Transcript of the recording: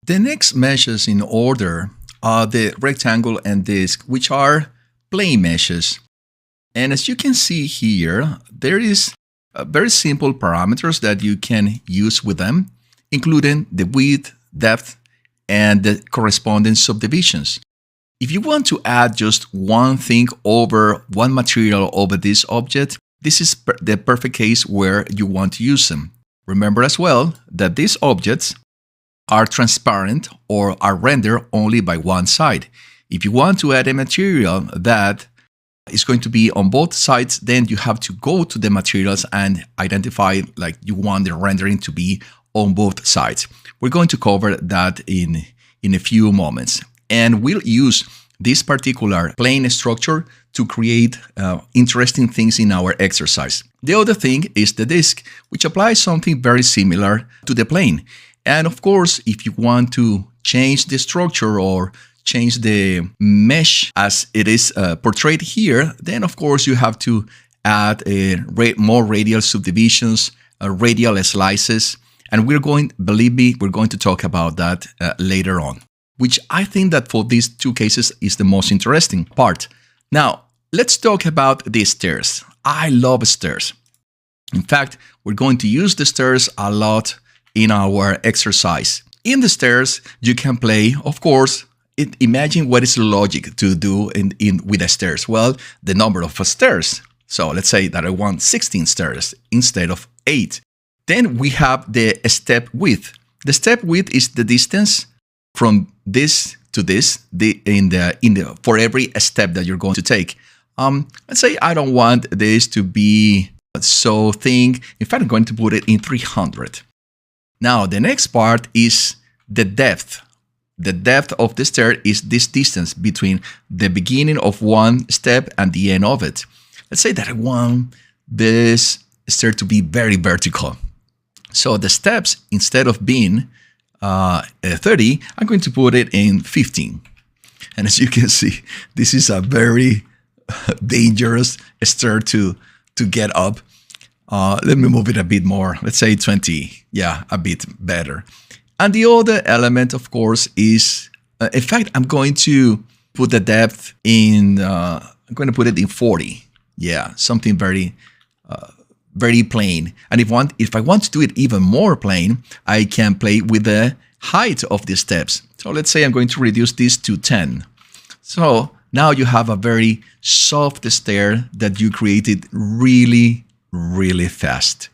The next meshes in order are the rectangle and disc, which are plane meshes. And as you can see here, there is very simple parameters that you can use with them, including the width, depth, and the corresponding subdivisions. If you want to add just one thing over one material over this object, this is the perfect case where you want to use them. Remember as well that these objects are transparent or are rendered only by one side. If you want to add a material that is going to be on both sides, then you have to go to the materials and identify like you want the rendering to be on both sides. We're going to cover that in a few moments. And we'll use this particular plane structure to create interesting things in our exercise. The other thing is the disk, which applies something very similar to the plane. And of course, if you want to change the structure or change the mesh as it is portrayed here, then of course you have to add more radial subdivisions, radial slices, and believe me, we're going to talk about that later on, which I think that for these two cases is the most interesting part. Now, let's talk about the stairs. I love stairs. In fact, we're going to use the stairs a lot in our exercise. In the stairs, you can play, of course. Imagine what is logic to do with the stairs. Well, the number of stairs. So let's say that I want 16 stairs instead of 8. Then we have the step width. The step width is the distance from this to this for every step that you're going to take. Let's say I don't want this to be so thin. In fact, I'm going to put it in 300. Now, the next part is the depth. The depth of the stair is this distance between the beginning of one step and the end of it. Let's say that I want this stair to be very vertical. So the steps, instead of being 30, I'm going to put it in 15. And as you can see, this is a very dangerous stair to get up. Let me move it a bit more. Let's say 20. Yeah, a bit better. And the other element, of course, is, in fact, I'm going to put the depth in, I'm going to put it in 40. Yeah, something very plain. And if I want to do it even more plain, I can play with the height of the steps. So let's say I'm going to reduce this to 10. So now you have a very soft stair that you created really, really fast.